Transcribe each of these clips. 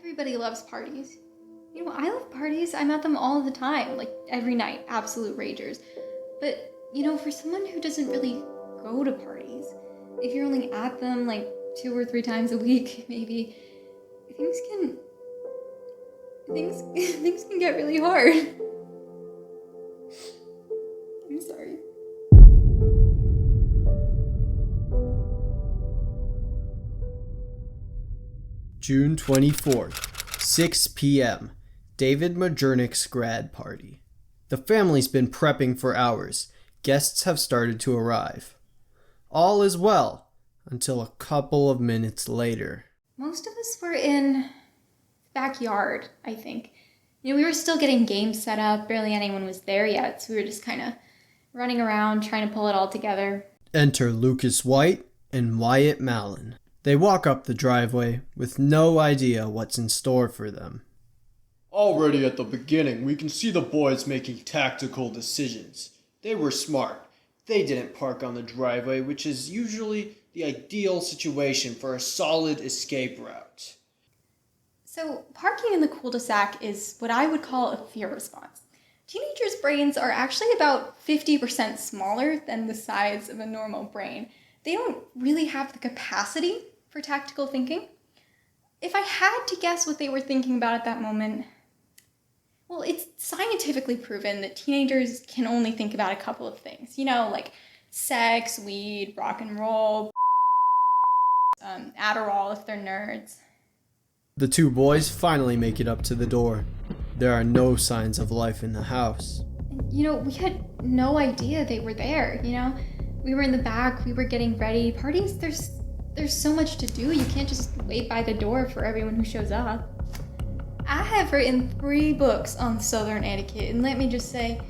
Everybody loves parties. I love parties. I'm at them all the time, like every night, absolute ragers. But, for someone who doesn't really go to parties, if you're only at them like 2 or 3 times a week, maybe, things can things can get really hard. I'm sorry. June 24th, 6 p.m. David Majernik's grad party. The family's been prepping for hours. Guests have started to arrive. All is well until a couple of minutes later. Most of us were in the backyard, I think. We were still getting games set up. Barely anyone was there yet, so we were just kind of running around trying to pull it all together. Enter Lucas White and Wyatt Mallon. They walk up the driveway with no idea what's in store for them. Already at the beginning, we can see the boys making tactical decisions. They were smart. They didn't park on the driveway, which is usually the ideal situation for a solid escape route. So, parking in the cul-de-sac is what I would call a fear response. Teenagers' brains are actually about 50% smaller than the size of a normal brain. They don't really have the capacity for tactical thinking. If I had to guess what they were thinking about at that moment, well, it's scientifically proven that teenagers can only think about a couple of things. Like sex, weed, rock and roll, Adderall if they're nerds. The two boys finally make it up to the door. There are no signs of life in the house. We had no idea they were there, We were in the back, we were getting ready. Parties, there's so much to do. You can't just wait by the door for everyone who shows up. I have written 3 books on Southern etiquette, and let me just say,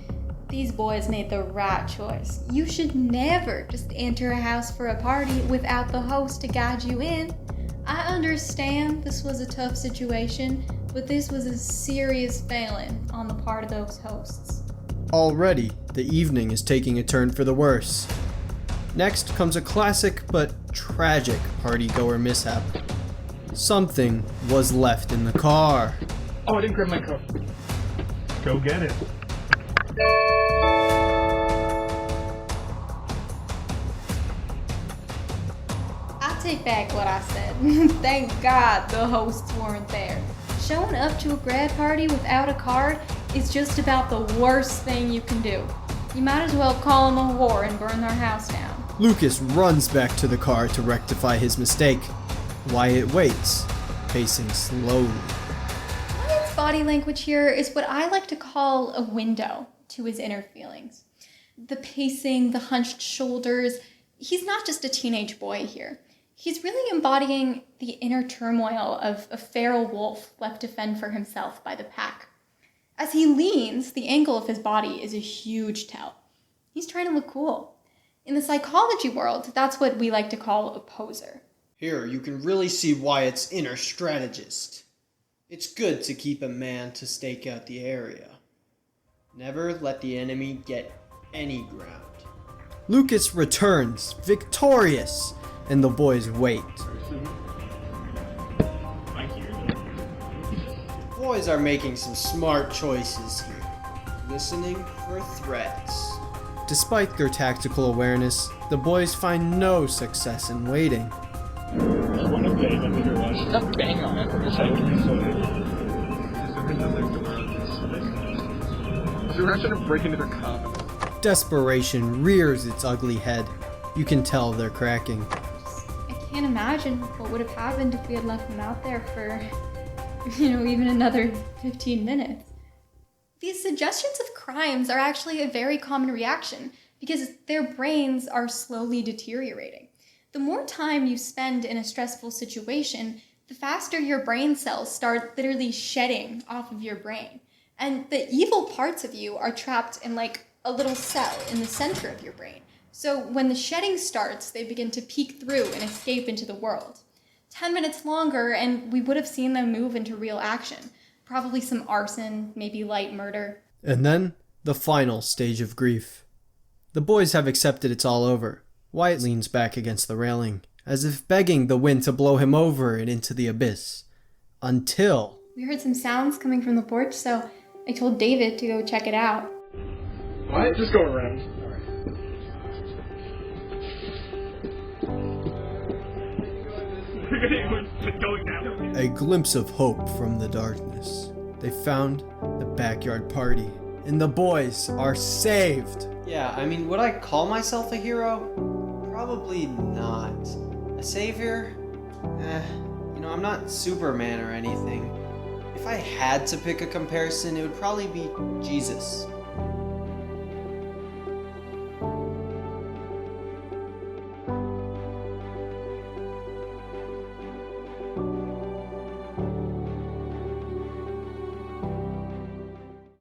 these boys made the right choice. You should never just enter a house for a party without the host to guide you in. I understand this was a tough situation, but this was a serious failing on the part of those hosts. Already, the evening is taking a turn for the worse. Next comes a classic but tragic party-goer mishap. Something was left in the car. Oh, I didn't grab my coat. Go get it. I take back what I said. Thank God the hosts weren't there. Showing up to a grad party without a card is just about the worst thing you can do. You might as well call them a whore and burn their house down. Lucas runs back to the car to rectify his mistake. Wyatt waits, pacing slowly. Wyatt's body language here is what I like to call a window to his inner feelings. The pacing, the hunched shoulders. He's not just a teenage boy here. He's really embodying the inner turmoil of a feral wolf left to fend for himself by the pack. As he leans, the angle of his body is a huge tell. He's trying to look cool. In the psychology world, that's what we like to call a poser. Here, you can really see Wyatt's inner strategist. It's good to keep a man to stake out the area. Never let the enemy get any ground. Lucas returns, victorious, and the boys wait. Boys are making some smart choices here, listening for threats. Despite their tactical awareness, the boys find no success in waiting. Stop banging on it for a second. So we're trying to break into their confidence. Desperation rears its ugly head. You can tell they're cracking. I can't imagine what would have happened if we had left them out there for, even another 15 minutes. These suggestions of crimes are actually a very common reaction because their brains are slowly deteriorating. The more time you spend in a stressful situation, the faster your brain cells start literally shedding off of your brain. And the evil parts of you are trapped in like a little cell in the center of your brain. So when the shedding starts, they begin to peek through and escape into the world. 10 minutes longer and we would have seen them move into real action. Probably some arson, maybe light murder. And then, the final stage of grief. The boys have accepted it's all over. Wyatt leans back against the railing, as if begging the wind to blow him over and into the abyss. Until We heard some sounds coming from the porch, so I told David to go check it out. What? Just go around. Alright. a glimpse of hope from the darkness. They found the backyard party, and the boys are saved. Yeah, I mean, would I call myself a hero? Probably not. A savior? I'm not Superman or anything. If I had to pick a comparison, it would probably be Jesus.